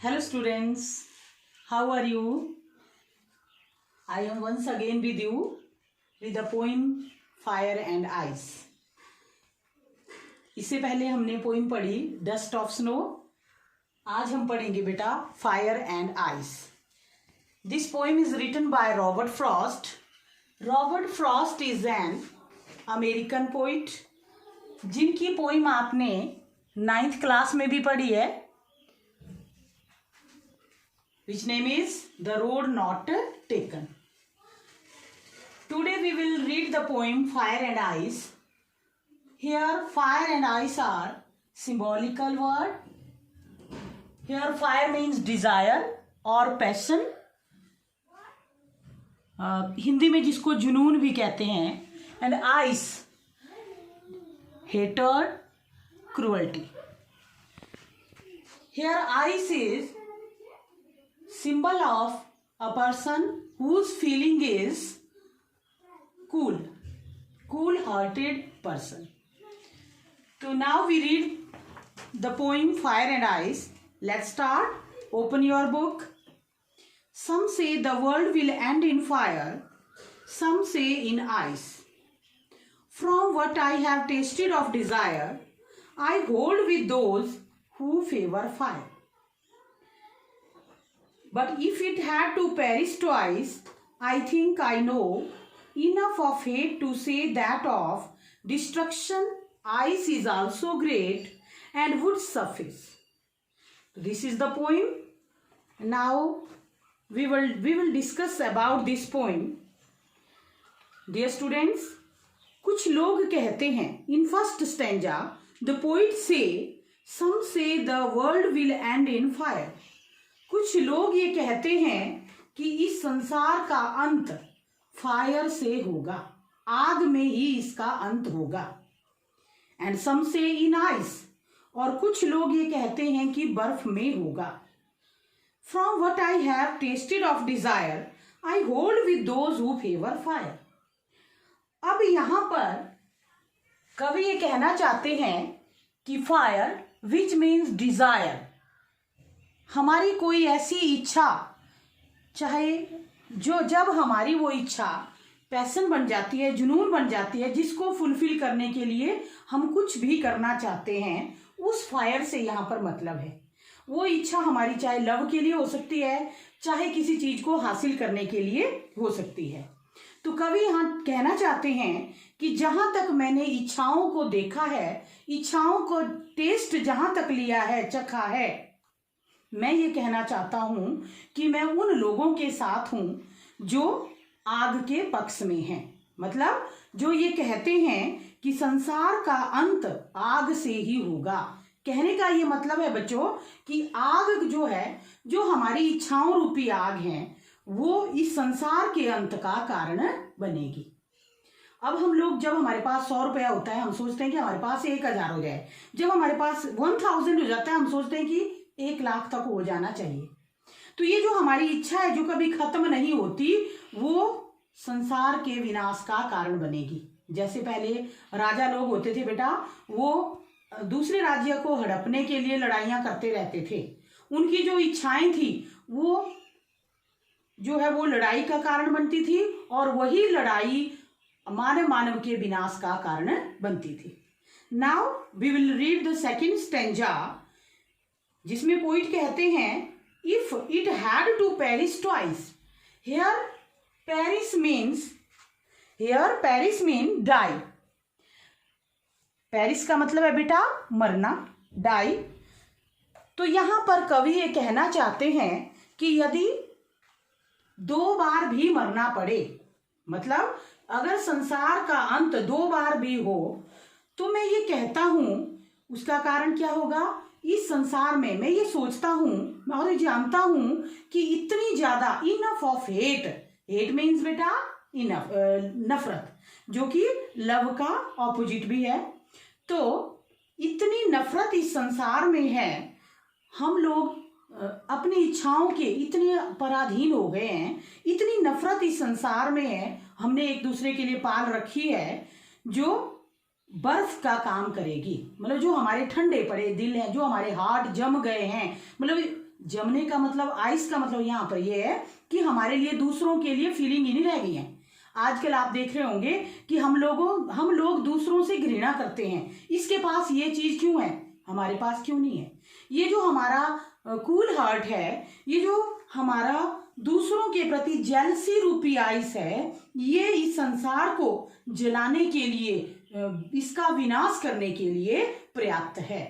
Hello students, how are you? I am once again with you with the poem Fire and Ice. इससे पहले हमने poem पढ़ी dust of snow. आज हम पढ़ेंगे बेटा fire and ice. This poem is written by Robert Frost. Robert Frost is an American poet जिनकी poem आपने 9th क्लास में भी पढ़ी है, which name is The Road Not Taken. Today we will read the poem Fire and Ice. Here fire and ice are symbolical word. Here fire means desire or passion. Hindi में जिसको जुनून भी कहते हैं. And ice hatred, cruelty. Here ice is symbol of a person whose feeling is cool-hearted person. So now we read the poem Fire and Ice. Let's start. Open your book. Some say the world will end in fire, some say in ice. From what I have tasted of desire, I hold with those who favor fire. But if it had to perish twice, I think I know enough of hate to say that of destruction, ice is also great and would suffice. This is the poem. Now we will discuss about this poem. Dear students, कुछ लोग कहते हैं, in first stanza, the poet say, some say the world will end in fire. कुछ लोग ये कहते हैं कि इस संसार का अंत फायर से होगा, आग में ही इसका अंत होगा. एंड सम से इन आइस, और कुछ लोग ये कहते हैं कि बर्फ में होगा. From what I have tested of desire, I hold with those who favour fire. अब यहां पर कवि ये कहना चाहते हैं कि फायर विच मीन्स डिजायर, हमारी कोई ऐसी इच्छा, चाहे जो जब हमारी वो इच्छा पैशन बन जाती है, जुनून बन जाती है, जिसको फुलफिल करने के लिए हम कुछ भी करना चाहते हैं, उस फायर से यहाँ पर मतलब है. वो इच्छा हमारी चाहे लव के लिए हो सकती है, चाहे किसी चीज को हासिल करने के लिए हो सकती है. तो कवि यहाँ कहना चाहते हैं कि जहां तक मैंने इच्छाओं को देखा है, इच्छाओं को टेस्ट जहां तक लिया है, चखा है, मैं ये कहना चाहता हूं कि मैं उन लोगों के साथ हूं जो आग के पक्ष में हैं. मतलब जो ये कहते हैं कि संसार का अंत आग से ही होगा. कहने का ये मतलब है बच्चों कि आग जो है, जो हमारी इच्छाओं रूपी आग है, वो इस संसार के अंत का कारण बनेगी. अब हम लोग, जब हमारे पास 100 रुपया होता है, हम सोचते हैं कि हमारे पास 1000 हो जाए. जब हमारे पास 1000 हो जाता है, हम सोचते हैं कि 1 लाख तक हो जाना चाहिए. तो ये जो हमारी इच्छा है, जो कभी खत्म नहीं होती, वो संसार के विनाश का कारण बनेगी. जैसे पहले राजा लोग होते थे बेटा, वो दूसरे राज्य को हड़पने के लिए लड़ाइयां करते रहते थे. उनकी जो इच्छाएं थी, वो जो है वो लड़ाई का कारण बनती थी, और वही लड़ाई मानव के विनाश का कारण बनती थी. Now we will read the second stanza, जिसमें पोइट कहते हैं, if it had to perish twice. Here perish mean die. Perish का मतलब है बेटा मरना, डाई. तो यहां पर कवि ये कहना चाहते हैं कि यदि 2 बार भी मरना पड़े, मतलब अगर संसार का अंत 2 बार भी हो, तो मैं ये कहता हूं उसका कारण क्या होगा. इस संसार में मैं ये सोचता हूं और जानता हूं कि इतनी ज्यादा इनफ ऑफ हेट मीन्स बेटा इनफ, नफरत, जो कि लव का ऑपोजिट भी है. तो इतनी नफरत इस संसार में है, हम लोग अपनी इच्छाओं के इतने पराधीन हो गए हैं, इतनी नफरत इस संसार में है, हमने एक दूसरे के लिए पाल रखी है, जो बर्फ का काम करेगी। मतलब जो हमारे ठंडे पड़े दिल हैं, जो हमारे हार्ट जम गए हैं, मतलब जमने का मतलब, आइस का मतलब यहाँ पर ये है कि हमारे लिए दूसरों के लिए फीलिंग ही नहीं रह गई है। आजकल आप देख रहे होंगे कि हम लोग दूसरों से घृणा करते हैं। इसके पास ये चीज क्यों है, हमारे पास क्यों नहीं है? ये जो हमारा कूल हार्ट है, ये जो हमारा दूसरों के प्रति जेलसी रूपी आइस है, ये इस संसार को जलाने के लिए, इसका विनाश करने के लिए पर्याप्त है।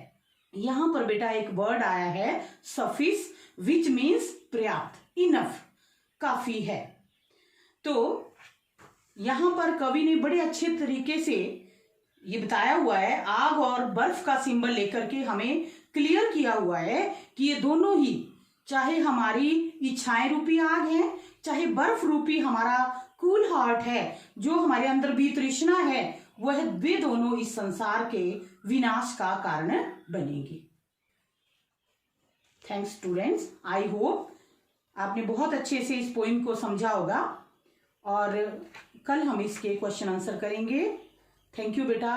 यहां पर बेटा एक वर्ड आया है सफिस, विच मीन्स पर्याप्त, इनफ, काफी है। तो यहां पर कवि ने बड़े अच्छे तरीके से ये बताया हुआ है, आग और बर्फ का सिंबल लेकर के हमें क्लियर किया हुआ है कि ये दोनों ही, चाहे हमारी इच्छाएं रूपी आग है, चाहे बर्फ रूपी हमारा कूल हार्ट है, जो हमारे अंदर भी तृष्णा है, वे दोनों इस संसार के विनाश का कारण बनेंगे। थैंक्स स्टूडेंट्स, आई होप आपने बहुत अच्छे से इस पोइम को समझा होगा और कल हम इसके क्वेश्चन आंसर करेंगे। थैंक यू बेटा।